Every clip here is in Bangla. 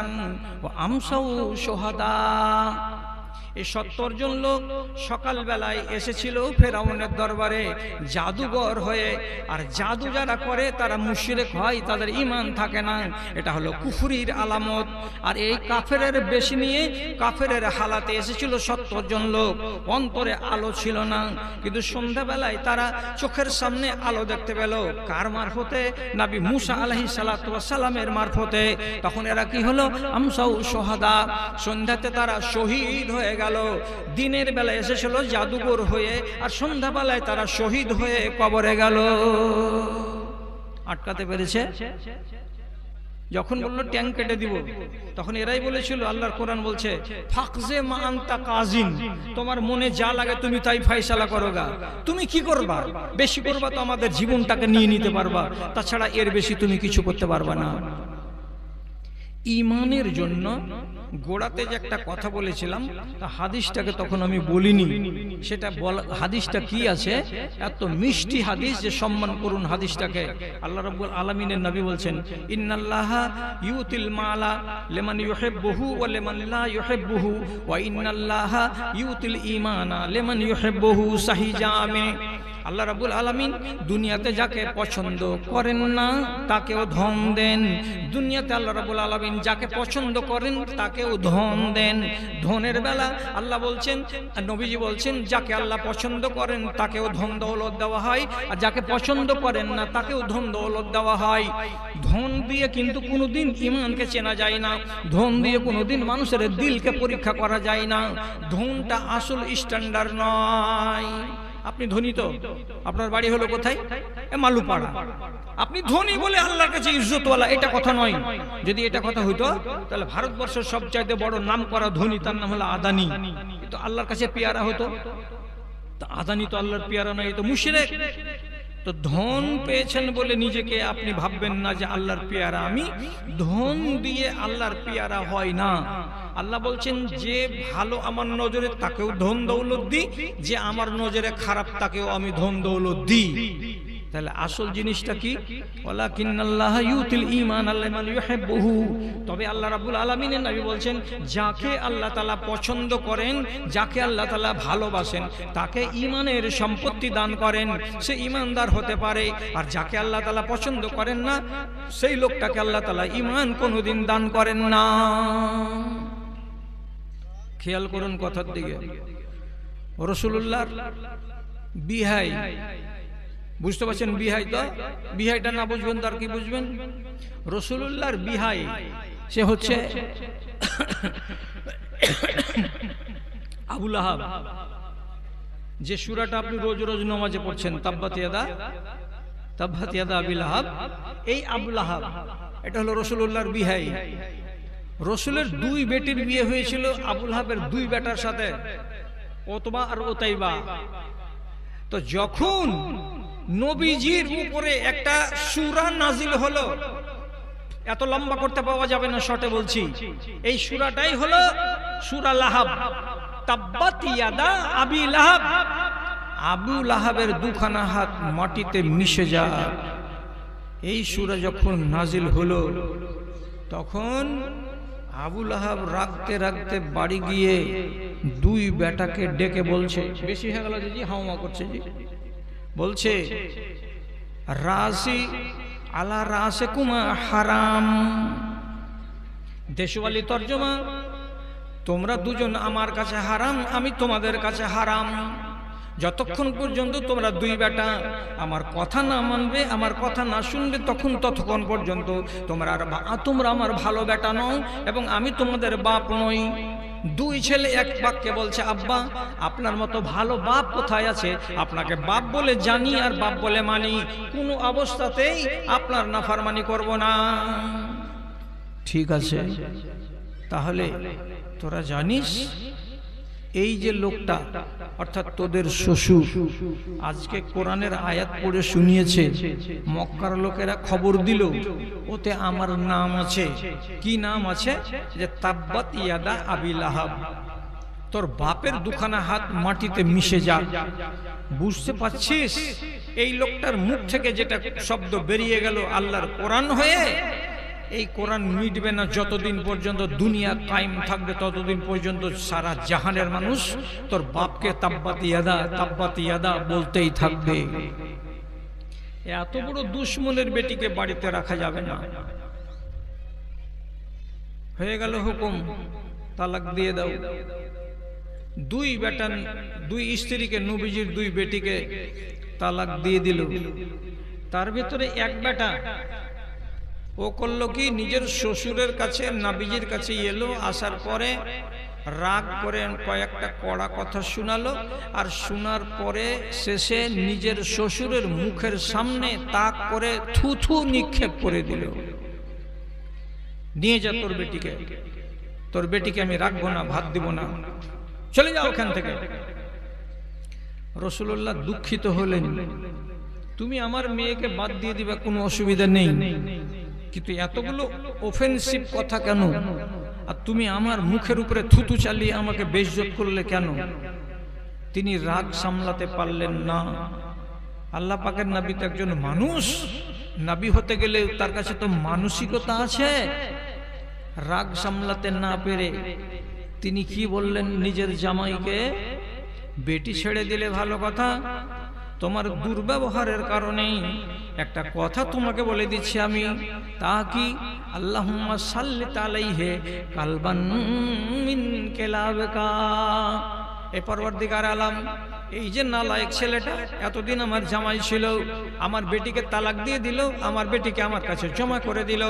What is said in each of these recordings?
সাদাকাতান ওয়া আমসাউ শুহাদা। এই 70 জন লোক সকালবেলায় এসেছিল ফেরাউনের দরবারে জাদুঘর হয়ে। আর জাদু যারা করে তারা মুশরিক হয়, তাদের ঈমান থাকে না, এটা হলো কুফরির আলামত। আর এই কাফেরের বেশি নিয়ে কাফেরের হালাতে এসেছিল 70 জন লোক। অন্তরে আলো ছিল না, কিন্তু সন্ধ্যাবেলায় তারা চোখের সামনে আলো দেখতে পেল। কার মারফতে? নবী মুসা আলাইহিস সালাতু ওয়াস সালামের মারফতে। তখন এরা কি হলো? আমসাউ শুহাদা, সন্ধ্যাতে তারা শহীদ হয়ে গেল। দিনের বেলা এসেছিল জাদুঘর হয়ে, আর সন্ধ্যাবেলায় তারা শহীদ হয়ে কবরে গেল। আটকাতে পেরেছে? যখন বললো ট্যাং কেটে দিব, তখন এরাই বলেছিল, আল্লাহর কোরআন বলছে ফাকজে মা আনতা কাজিন, তোমার মনে যা লাগে তুমি তাই ফয়সালা করোগা। তুমি কি করবা? বেশি করবা তো আমাদের জীবনটাকে নিয়ে নিতে পারবা, তাছাড়া এর বেশি তুমি কিছু করতে পারবা না। ঈমানের জন্য গোড়াতে যে একটা কথা বলেছিলাম, তা হাদিসটাকে তখন আমি বলিনি। সেটা হাদিসটা কি আছে? এত মিষ্টি হাদিস যে সম্মান করুন হাদিসটাকে। আল্লাহ রাব্বুল আলামিনের নবী বলছেন, ইন্নাল্লাহা ইউতিল মালা লিমান ইউহিব্বুহু ওয়া লিমান লা ইউহিব্বুহু ওয়া ইন্নাল্লাহা ইউতিল ঈমানা লিমান ইউহিব্বুহু। সহিহ জামে। আল্লাহ রাব্বুল আলামিন দুনিয়াতে যাকে পছন্দ করেন না তাকেও ধন দেন, দুনিয়াতে আল্লাহ রাব্বুল আলামিন যাকে পছন্দ করেন তাকেও ধন দেন। ধনের বেলা আল্লাহ বলছেন, নবীজি বলছেন, যাকে আল্লাহ পছন্দ করেন তাকেও ধন দৌলত দেওয়া হয়, আর যাকে পছন্দ করেন না তাকেও ধন দৌলত দেওয়া হয়। ধন দিয়ে কিন্তু কোনোদিন ঈমানকে চেনা যায় না, ধন দিয়ে কোনোদিন মানুষের দিলকে পরীক্ষা করা যায় না। ধনটা আসল স্ট্যান্ডার্ড নয়। আপনি ধনী তো, আপনার বাড়ি হলো কোথায়? মালুপাড়া। আপনি ধনী বলে আল্লাহর কাছে ইজ্জতওয়ালা, এটা কথা নয়। যদি এটা কথা হইতো তাহলে ভারতবর্ষের সবচাইতে বড় নাম করা ধনী তার নাম হলো আদানি, তো আল্লাহর কাছে পেয়ারা হতো। তো আদানি তো আল্লাহর পেয়ারা নয়, তো মুশরিক। তো ধন পেয়েছেন বলে নিজেকে আপনি ভাববেন না যে আল্লাহর পেয়ারা। আমি ধন দিয়ে আল্লাহর পেয়ারা হয় না। আল্লাহ বলছেন, যে ভালো আমার নজরে তাকেও ধন দৌলত দিই, যে আমার নজরে খারাপ তাকেও আমি ধন দৌলত দিই। তাহলে আসল জিনিসটা কি? ওয়ালাকিন্নাল্লাহা ইউতিল ঈমানা লিমান ইউহিব্বুহু। তবে আল্লাহ রাব্বুল আলামিনের নবী বলছেন, যাকে আল্লাহ তাআলা পছন্দ করেন, যাকে আল্লাহ তাআলা ভালোবাসেন, তাকে ঈমানের সম্পত্তি দান করেন, সে ঈমানদার হতে পারে। আর যাকে আল্লাহ তাআলা পছন্দ করেন না, সেই লোকটাকে আল্লাহ তাআলা ঈমান কোনোদিন দান করেন না। খেয়াল করুন কথার দিকে। রাসূলুল্লাহর বিহাই, বুঝতে পারছেন? বিহাই, তো বিহাইটা না বুঝবেন তার কি বুঝবেন? রাসূলুল্লাহর বিহাই সে হচ্ছে আবু লাহাব। যে সূরাটা আপনি রোজ রোজ নামাজে পড়ছেন, তাব্বাত ইয়াদা আবি লাহাব, এই আবু লাহাব এটা হলো রাসূলুল্লাহর বিহাই। রাসূলের 2 বেটির বিয়ে হয়েছিল আবু লাহাবের 2 বেটার সাথে, ওতবা আর ওতাইবা। তো যখন নবীজির উপরে একটা সূরা নাজিল হলো, এত লম্বা করতে পাওয়া যাবে না, শর্টে বলছি। এই সূরাটাই হলো সূরা লাহাব, তাব্বাত ইয়াদা আবি লাহাব। আবু লাহাবের 2খানা হাত মাটিতে মিশে যায়। এই সূরা যখন নাজিল হলো, তখন আবু লাহাব রাখতে রাখতে বাড়ি গিয়ে 2 বেটাকে ডেকে বলছে, বেশি হয়ে গেল জি, হাওয়া করছে জি, বলছে, রাসি আলা রাসিকুমা হারাম। দেশওয়ালি তর্জমা, তোমরা দুজন আমার কাছে হারাম, আমি তোমাদের কাছে হারাম। যতক্ষণ পর্যন্ত তোমরা 2 বেটা আমার কথা না মানবে, আমার কথা না শুনবে, ততক্ষণ পর্যন্ত তোমরা আমার ভালো বেটা নও, এবং আমি তোমাদের বাপ নই। 2 ছেলে এক বাক্যে বলছে, আব্বা আপনার মতো ভালো বাপ কোথায় আছে? আপনাকে বাপ বলে জানি আর বাপ বলে মানি, কোনো অবস্থাতেই আপনার নাফরমানি করব না। ঠিক আছে, তাহলে তোরা জানিস এই যে লোকটা, অর্থাৎ তোদের শ্বশুর, আজকে কোরআনের আয়াত পড়ে শুনিয়েছে, মক্কার লোকেরা খবর দিল, ওতে আমার নাম আছে। কি নাম আছে? যে তাব্বাত ইয়াদা আবি লাহাব। তোর বাপের 2খানা হাত মাটিতে মিশে যাক। বুঝতে পারছিস এই লোকটার মুখ থেকে যেটা শব্দ বেরিয়ে গেল আল্লাহর কোরআন হয়ে, এই কোরআন মিটবে না যতদিন পর্যন্ত দুনিয়া কায়েম থাকবে, ততদিন পর্যন্ত সারা জাহানের মানুষ তোর বাপকে তাব্বাত ইয়াদা বলতেই থাকবে। এত বড় দুশ্মনের বেটিকে বাড়িতে রাখা যাবে না। হয়ে গেল হুকুম, তালাক দিয়ে দাও। দুই স্ত্রীকে, নবীজির দুই বেটিকে তালাক দিয়ে দিল। তার ভিতরে এক বেটা ও করলো কি, নিজের শ্বশুরের কাছে নবীজির কাছে এলো, আসার পরে রাগ করে কয়েকটা কড়া কথা শোনালো, আর শোনার পরে শেষে নিজের শ্বশুরের মুখের সামনে তাক করে থুথু নিক্ষেপ করে দিল। নিয়ে যা তোর বেটিকে আমি রাখবো না, ভাত দিব না, চলে যাও ওখান থেকে। রাসূলুল্লাহ দুঃখিত হলেন, তুমি আমার মেয়েকে বাদ দিয়ে দিবা, কোনো অসুবিধা নেই, কিন্তু এতগুলো অফেন্সিভ কথা কেন? আর তুমি আমার মুখের উপরে থুতু চালিয়ে আমাকে বেইজ্জত করলে কেন? তিনি রাগ সামলাতে পারলেন না। আল্লাহ পাকের নবী তো একজন মানুষ, নবী হতে গেলে তার কাছে তো মানসিকতা আছে। রাগ সামলাতে না পেরে তিনি কি বললেন নিজের জামাইকে, বেটি ছেড়ে দিলে ভালো কথা, তোমার দুর্ব্যবহারের কারণে একটা কথা তোমাকে বলে দিচ্ছি আমি, তা কি, আল্লাহুম্মা সাল্লিত আলাইহি কালবান মিন কেলাবিকা। এ পরওয়ারদিগার আলম, এই যে নালায়েক ছেলেটা এতদিন আমার জামাই ছিল, আমার বেটিকে তালাক দিয়ে দিল, আমার বেটিকে আমার কাছে জমা করে দিল,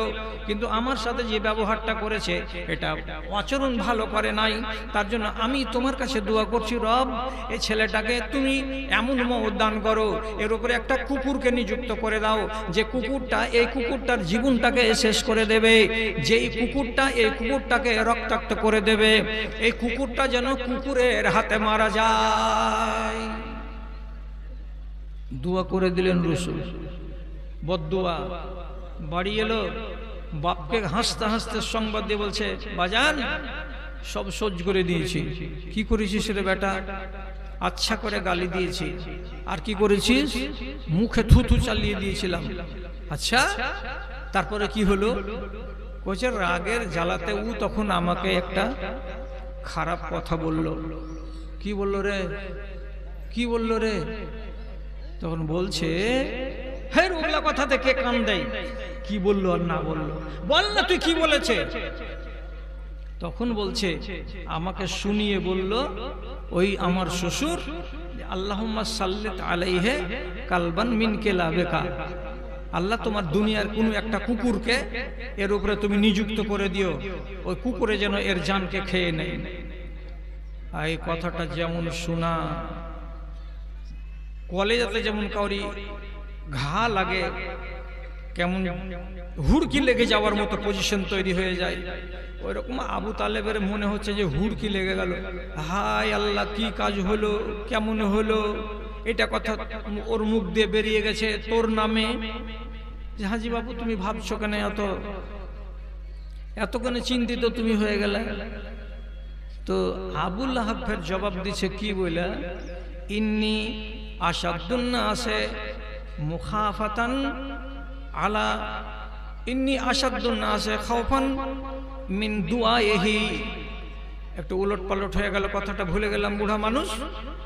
কিন্তু আমার সাথে যে ব্যবহারটা করেছে এটা আচরণ ভালো করে নাই। তার জন্য আমি তোমার কাছে দোয়া করছি, রব এই ছেলেটাকে তুমি এমন মওত দান করো, এর উপরে একটা কুকুরকে নিযুক্ত করে দাও, যে কুকুরটা এই কুকুরটার জীবনটাকে শেষ করে দেবে, যেই কুকুরটা এই কুকুরটাকে রক্তাক্ত করে দেবে, এই কুকুরটা যেন কুকুরের হাতে মারা যায়। দোয়া করে দিলেন রাসূল, বদদুয়া। বাড়ি এলো, বাপকে হাসতে হাসতে সংবাদ দিয়ে বলছে, বাজান সব সহ্য করে দিয়েছি। কি করেছিস রে বেটা? আচ্ছা করে গালি দিয়েছি। আর কি করেছিস? মুখে থুথু চালিয়ে দিয়েছিলাম। আচ্ছা, তারপরে কি হলো? কইছে রাগের জ্বালাতে ও তখন আমাকে একটা খারাপ কথা বলল। কি বলল রে? কি বলল রে? তখন বলছে, হ্যাঁ ওগুলা কথাতে কে কান দেয়? কি বললো আর না বললো, বল না তুই কি বলেছে? তখন বলছে, আমাকে শুনিয়ে বলল ওই আমার শ্বশুর, আল্লাহুম্মা সাল্লিত আলাইহি কালবান মিন কেলাবিকা, আল্লাহ তোমার দুনিয়ার কোন একটা কুকুরকে এর উপরে তুমি নিযুক্ত করে দিও, ওই কুকুরে যেন এর জানকে খেয়ে নেয়। এই কথাটা যেমন শোনা, কলেজাতে যেমন কাউরি ঘা লাগে, কেমন হুড়কি লেগে যাওয়ার মতো পজিশন তৈরি হয়ে যায়, ওই রকম আবু তালেবের মনে হচ্ছে যে হুড়কি লেগে গেল। হায় আল্লাহ, কি কাজ হলো, কেমন হলো? এটা কথা ওর মুখ দিয়ে বেরিয়ে গেছে তোর নামে। হাজি বাবু তুমি ভাবছো কেন, এত কেন চিন্তিত তুমি হয়ে গেলে? তো আবুল আহাবের জবাব দিছে কি বলে, ইন্নি আশাদ্দুন নাসে মুখাফাতান আলা, ইন্নি আশাদ্দুন নাসে খাওফান মিন দুআইহি। একটু উলট পালট হয়ে গেল, কথাটা ভুলে গেলাম, বুড়া মানুষ।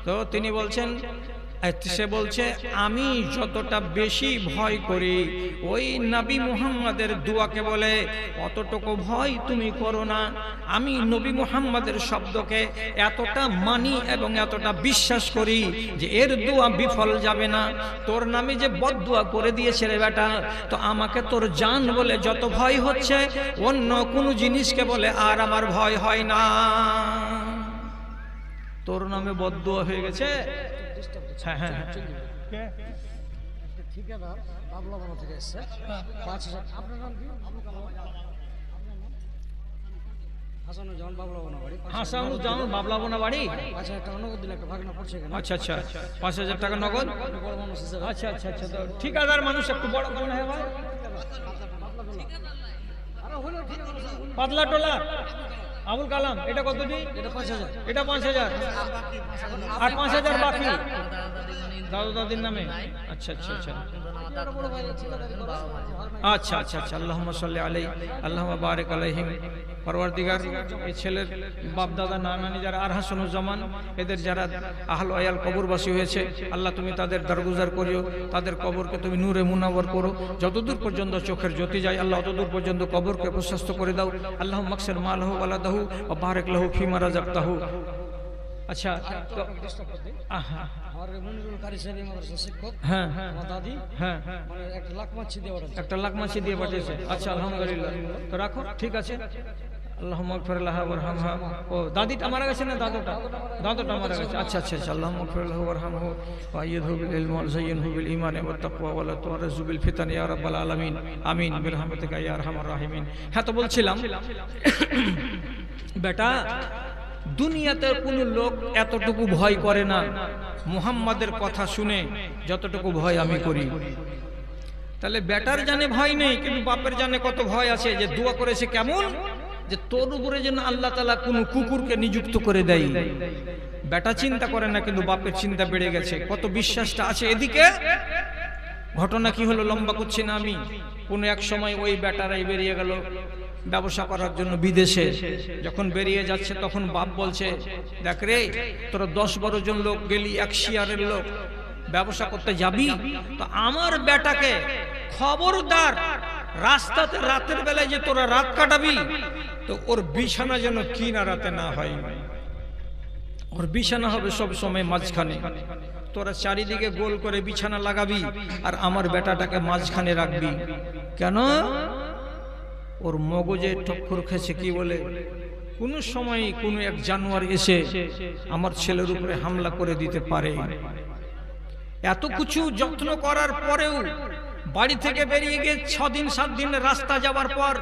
তো তিনি বলছেন, সে বলছে আমি যতটা বেশি ভয় করি ওই নবী মুহাম্মাদের দোয়াকে বলে, অতটুকু ভয় তুমি করো না। আমি নবী মুহাম্মাদের শব্দকে এতটা মানি এবং এতটা বিশ্বাস করি যে এর দোয়া বিফল যাবে না। তোর নামে যে বদদোয়া করে দিয়েছে রে বেটা, তো আমাকে তোর জান বলে যত ভয় হচ্ছে, অন্য কোনো জিনিসকে বলে আর আমার ভয় হয় না। তোর নামে বদদোয়া হয়ে গেছে। হ্যাঁ হ্যাঁ ঠিকাদার বাবলাবনা থেকে এসছে ৫,০০০। আপনার নাম কি? হাসানুজ্জামান বাবলাবনা বাড়ি। হাসানুজ্জামান বাবলাবনা বাড়ি। ৫,০০০ টাকা নগদ দিলে একটা ভাগনা পড়ছে এখানে। আচ্ছা আচ্ছা, ৫,০০০ টাকা নগদ। বড় মানুষ হিসেবে। আচ্ছা আচ্ছা আচ্ছা, তো ঠিকাদার মানুষ একটু বড় মনে হয় ভাই, পাতলা টোলা। আবুল কালাম, এটা কতটি? এটা 5000। এটা 5000 আর 5000 বাকি দাদু দাদির নামে। আচ্ছা আচ্ছা আচ্ছা এটা বড় ভাই ঠিকাদারি করে। আচ্ছা আচ্ছা আচ্ছা আল্লাহুম্মা সাল্লি আলাইহি আল্লাহুম্মা বারিক আলাইহিম। পরওয়ারদিগার এই ছেলের বাপ দাদা নানানি যারা আর হাসানুজ্জামান এদের যারা আহল আয়াল কবরবাসী হয়েছে আল্লাহ তুমি তাদের দরগুজার করিও, তাদের কবরকে তুমি নূরে মুনাওয়ার করো, যতদূর পর্যন্ত চোখের জ্যোতি যায় আল্লাহ ততদূর পর্যন্ত কবরকে প্রশস্ত করে দাও। আল্লাহুম্মা আকসির মালাহু ওয়ালাদাহু ওয়া বারিক লাহু ফিমা রাযাকতাহু। আচ্ছা তো ডিস্টার্ব করতে আহা, আমার মনিরুল কারি সাহেব মাদ্রাসা শিক্ষক, হ্যাঁ আমার দাদি হ্যাঁ মানে 1 লাখ মাছি দিয়ে ওরা। 1 লাখ মাছি দিয়ে পাঠিয়েছে। আচ্ছা আলহামদুলিল্লাহ, তো রাখো, ঠিক আছে। আল্লাহুম্মা গফির লাহা ওয়ারহামহা। ও দাদিটা মারা গেছে না দাদুটা? দাদুটা মারা গেছে। আচ্ছা আচ্ছা আচ্ছা আল্লাহুম্মা গফির লাহু ওয়ারহামহু ওয়া আইয়িদহু বিল ইলমি ওয়া যায়্যিনহু বিল ঈমানি ওয়াত তাকওয়া ওয়া লা তুরযু বিল ফিতানি ইয়া রাব্বাল আলামিন আমিন বিরহমাতিকা ইয়া আরহামার রাহিমিন। হ্যাঁ, তো বলছিলাম বেটা, দুনিয়াতে কোনো লোক এতটুকু ভয় করে না মুহাম্মাদের কথা শুনে যতটুকু ভয় আমি করি। তাহলে বেটার জানে ভয় নেই, কিন্তু বাপের জানে কত ভয় আছে। যে দোয়া করেছে কেমন, যে তোর উপরে যেন আল্লাহ তাআলা কোনো কুকুরকে নিযুক্ত করে দেয়। বেটা চিন্তা করে না, কিন্তু বাপের চিন্তা বেড়ে গেছে। কত বিশ্বাসটা আছে এদিকে। ঘটনা কি হলো লম্বা করছি না আমি। কোনো এক সময় ওই বেটারাই বেরিয়ে গেল ব্যবসা করার জন্য বিদেশে। যখন বেরিয়ে যাচ্ছে তখন বাপ বলছে, দেখ রে, তোরা 10-12 জন লোক গেলি, এক শিয়ারের লোক, ব্যবসা করতে যাবি তো আমার বেটাকে খবরদার, রাস্তাতে রাতের বেলায় যে তোরা রাত কাটাবি তো ওর বিছানা যেন কিনারাতে না হয়, ওর বিছানা হবে সব সময় মাঝখানে। তোরা চারিদিকে গোল করে বিছানা লাগাবি আর আমার বেটাটাকে মাঝখানে রাখবি। কেন? ওর মগজে ঠক্কর খেয়েছে, কি বলে, কোন সময় কোনো এক জানোয়ার এসে আমার ছেলের উপরে হামলা করে দিতে পারে। এত কিছু যত্ন করার পরেও বাড়ি থেকে বেরিয়ে গিয়ে 6 দিন 7 দিন রাস্তা যাওয়ার পর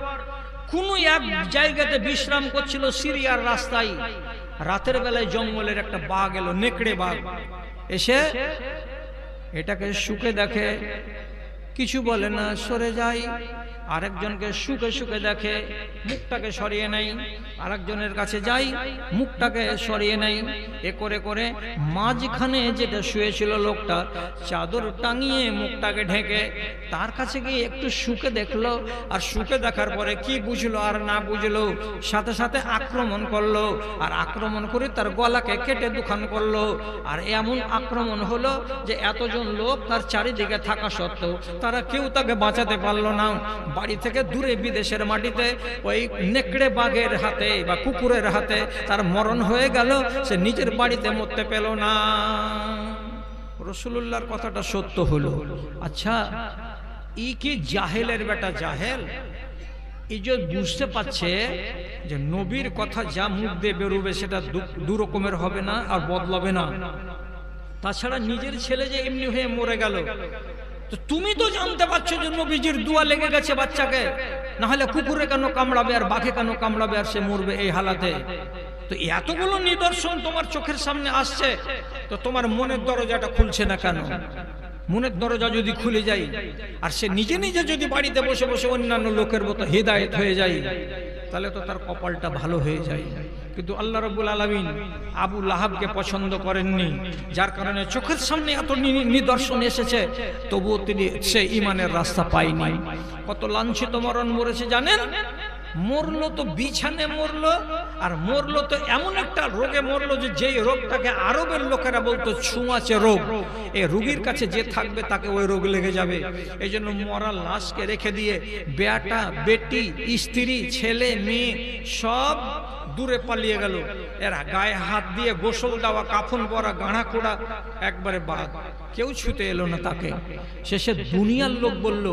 কোন এক জায়গাতে বিশ্রাম করছিল সিরিয়ার রাস্তায়। রাতের বেলায় জঙ্গলের একটা বাঘ এলো, নেকড়ে বাঘ এসে এটাকে শুকে দেখে, কিছু বলে না, সরে যায়। আরেকজনকে শুকে শুকে দেখে, মুখটাকে সরিয়ে নেয়। আরেকজনের কাছে যাই, মুখটাকে সরিয়ে নেয়। এ করে করে মাঝখানে যেটা শুয়েছিল লোকটা, চাদর টাঙিয়ে মুখটাকে ঢেকে তার কাছে গিয়ে একটু শুকে দেখলো। আর শুকে দেখার পরে কি বুঝলো আর না বুঝলো, সাথে সাথে আক্রমণ করলো। আর আক্রমণ করে তার গলাকে কেটে দুখান করলো। আর এমন আক্রমণ হলো যে এতজন লোক তার চারিদিকে থাকা সত্ত্বেও তারা কেউ তাকে বাঁচাতে পারলো না। বাড়ি থেকে দূরে বিদেশের মাটিতে ওই নেকড়ে বাঘের হাতে বা কুকুরের হাতে তার মরণ হয়ে গেল। সে নিজের বাড়িতে মরতে পেল না। রাসূলুল্লাহর কথাটা সত্য হলো। আচ্ছা, ই কি জাহেলের বেটা জাহেল? এই যে বুঝতে পারছে যে নবীর কথা যা মুখ দিয়ে বেরোবে সেটা দু রকমের হবে না আর বদলাবে না। তাছাড়া নিজের ছেলে যে এমনি হয়ে মরে গেল, তো তুমি তো জানতে পারছো যে নবীজির দোয়া লেগে গেছে বাচ্চাকে, না হলে কুকুরে কেন কামড়াবে আর বাঘে কেন কামড়াবে আর সে মরবে এই হালাতে? তো এতগুলো নিদর্শন তোমার চোখের সামনে আসছে, তো তোমার মনের দরজাটা খুলছে না কেন? মনের দরজা যদি খুলে যায় আর সে নিজে নিজে যদি বাড়িতে বসে বসে অন্যান্য লোকের মতো হেদায়েত হয়ে যায়, তাহলে তো তার কপালটা ভালো হয়ে যায়। কিন্তু আল্লাহ রাব্বুল আলামিন আবু লাহাবকে পছন্দ করেননি, যার কারণে চোখের সামনে এত নিদর্শন এসেছে, তবুও তিনি সে ঈমানের রাস্তা পায়নি। কত লাঞ্ছিত মরণ মরেছে জানেন? মরলো তো বিছানে মরলো, আর মরলো তো এমন একটা রোগে মরলো যে যেই রোগটাকে আরবের লোকেরা বলতো ছুঁয়াচে রোগ। এই রোগীর কাছে যে থাকবে তাকে ওই রোগ লেগে যাবে। এই জন্য মরা লাশকে রেখে দিয়ে বেটা বেটি স্ত্রী ছেলে মেয়ে সব দূরে পালিয়ে গেল। এরা গায়ে হাত দিয়ে গোসল দেওয়া, কাফন পরা, গাঁড়া কোড়া একবারে বাদ, কেউ ছুতে এলো না তাকে। শেষে দুনিয়ার লোক বলল,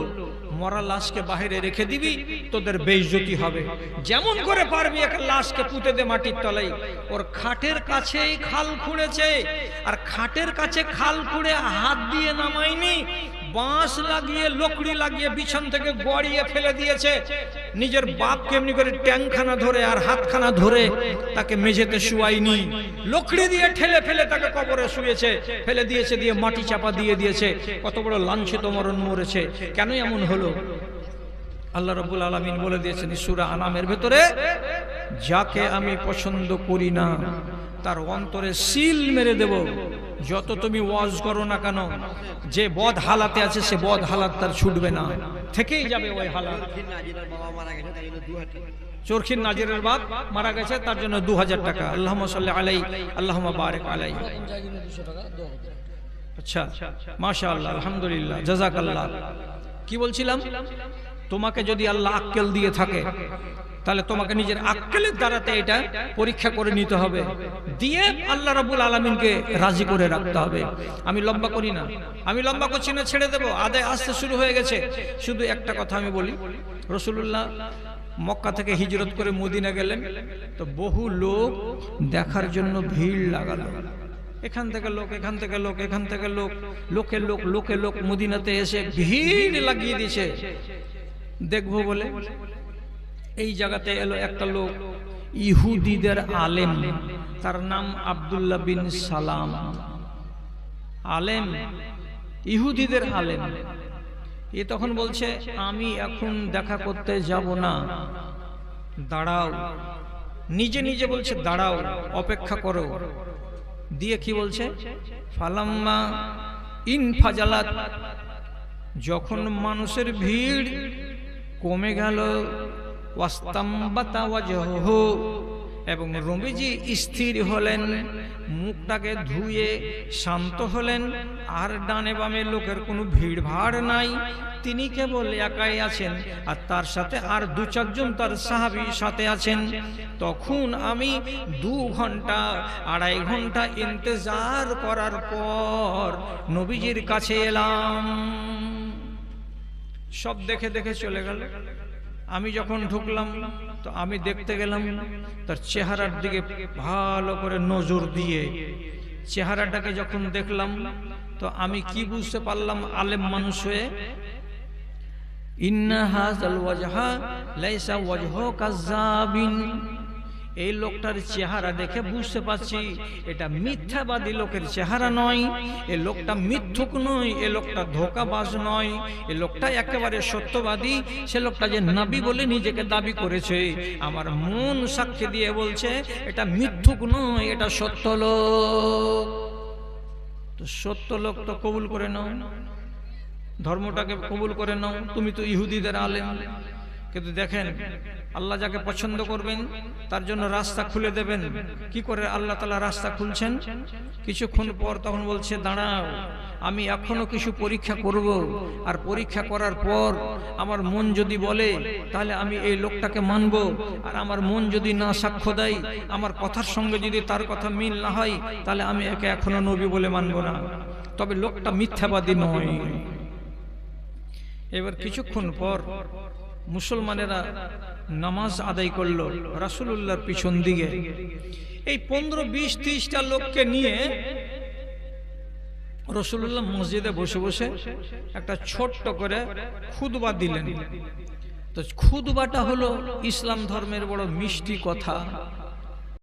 মরা লাশকে বাইরে রেখে দিবি, তোদের বেইজ্জতি হবে। যেমন করে পারবি একটা লাশকে পুঁতে দে মাটির তলায়। ওর খাটের কাছেই খাল খুঁড়েছে, আর খাটের কাছে খাল খুঁড়ে হাত দিয়ে নামায়নি, বাঁশ লাগিয়ে লকড়ি লাগিয়ে বিছান থেকে গড়িয়ে ফেলে দিয়েছে। নিজের বাপকে এমনি করে ট্যাংখানা ধরে আর হাতখানা ধরে তাকে মেঝেতে শুয়ায়নি, লকড়ি দিয়ে ঠেলে ফেলে তাকে কবরে শুয়েছে, ফেলে দিয়েছে, দিয়ে মাটি চাপা দিয়ে দিয়েছে। কত বড় লাঞ্ছিত মরণ মরেছে। কেন এমন হলো? আল্লাহ রাব্বুল আলামিন বলে দিয়েছেন সূরা আনামের ভেতরে, যাকে আমি পছন্দ করি না তার অন্তরে সিল মেরে দেব। যত তুমি ওয়াজ করো না কেন, যে বদ হালাতে আছে সে বদ হালাত তার ছুটবে না, থেকেই যাবে ওই হালাত। চরখির নাজিরের বাপ মারা গেছে, তার জন্য 2000 টাকা। আল্লাহুম্মা সাল্লি আলাইহি আল্লাহুম্মা বারিক আলাইহি। এরকম জায়গায় 200 টাকা দেওয়া হবে। আচ্ছা, মাশাআল্লাহ, আলহামদুলিল্লাহ, জাযাকাল্লাহ। কি বলছিলাম, তোমাকে যদি আল্লাহ আক্কেল দিয়ে থাকে তাহলে তোমাকে নিজের আক্কেলের দ্বারাতে এটা পরীক্ষা করে নিতে হবে, দিয়ে আল্লাহ রাব্বুল আলামিনকে রাজি করে রাখতে হবে। আমি লম্বা করি না, আমি লম্বা করছি না, ছেড়ে দেব, আদায় আসতে শুরু হয়ে গেছে। শুধু একটা কথা আমি বলি, রাসূলুল্লাহ মক্কা থেকে হিজরত করে মদিনা গেলেন, তো বহু লোক দেখার জন্য ভিড় লাগালো। এখান থেকে লোক, এখান থেকে লোক, এখান থেকে লোক, লোকের লোক, লোকে লোক মদিনাতে এসে ভিড় লাগিয়ে দিয়েছে দেখবো বলে। এই জায়গাতে এলো একটা লোক, ইহুদিদের আলেম, তার নাম আব্দুল্লাহ বিন সালাম। আলেম, ইহুদিদের আলেম। এ তখন বলছে, আমি এখন দেখা করতে যাব না, দাঁড়াও। নিজে নিজে বলছে দাঁড়াও, অপেক্ষা করো। দিয়ে কি বলছে, ফালাম্মা ইনফাজালাত, যখন মানুষের ভিড় কমে গেল, ওয়াস্তামবাতা ওয়াজহুহু, এবং নবীজি স্থির হলেন, মুখটাকে ধুয়ে শান্ত হলেন, আর ডানে বামে লোকের কোনো ভিড় ভাড় নাই, তিনি কেবল একাই আছেন, আর তার সাথে আর 2-4 জন তার সাহাবী সাথে আছেন। তখন আমি 2 ঘন্টা 2.5 ঘন্টা ইন্তজার করার পর নবীজির কাছে এলাম। সব দেখে দেখে চলে গেল। আমি যখন ঢুকলাম তো আমি দেখতে গেলাম তার চেহারার দিকে ভালো করে নজর দিয়ে। চেহারাটাকে যখন দেখলাম তো আমি কি বুঝতে পারলাম, আলেম মানুষ হয়ে, ইন্না হাযাল ওয়াজহা লাইসা ওয়াজহু কাযাবিন, এই লোকটার চেহারা দেখে বুঝতে পারছি এটা মিথ্যাবাদী লোকের চেহারা নয়, এই লোকটা মিথ্যুক নয়, এই লোকটা ধোঁকাবাজ নয়, এই লোকটা একেবারে সত্যবাদী। সে লোকটা যে নবী বলে নিজেকে দাবি করেছে, আমার মন সাক্ষী দিয়ে বলছে এটা মিথ্যুক নয়, এটা সত্য লোক। তো সত্য লোক তো কবুল করে নাও, ধর্মটাকে কবুল করে নাও, তুমি তো ইহুদিদের আলেম। কিন্তু দেখেন, আল্লাহ যাকে পছন্দ করবেন তার জন্য রাস্তা খুলে দেবেন। কি করে আল্লাহ তাআলা রাস্তা খুলছেন? কিছুক্ষণ পর তখন বলছে, দাঁড়াও, আমি এখনো কিছু পরীক্ষা করব, আর পরীক্ষা করার পর আমার মন যদি বলে তাহলে আমি এই লোকটাকে মানব, আর আমার মন যদি না সাক্ষ্য দেয়, আমার কথার সঙ্গে যদি তার কথা মিল না হয়, তাহলে আমি একে এখনো নবী বলে মানব না। তবে লোকটা মিথ্যাবাদী নয়। এবার কিছুক্ষণ পর মুসলমানেরা নামাজ আদায় করলো রাসূলুল্লাহর পিছন দিকে। এই 15, 20, 30টা লোককে নিয়ে রাসূলুল্লাহ মসজিদে বসে বসে একটা ছোট্ট করে খুতবা দিলেন। তো খুতবাটা হলো ইসলাম ধর্মের বড় মিষ্টি কথা।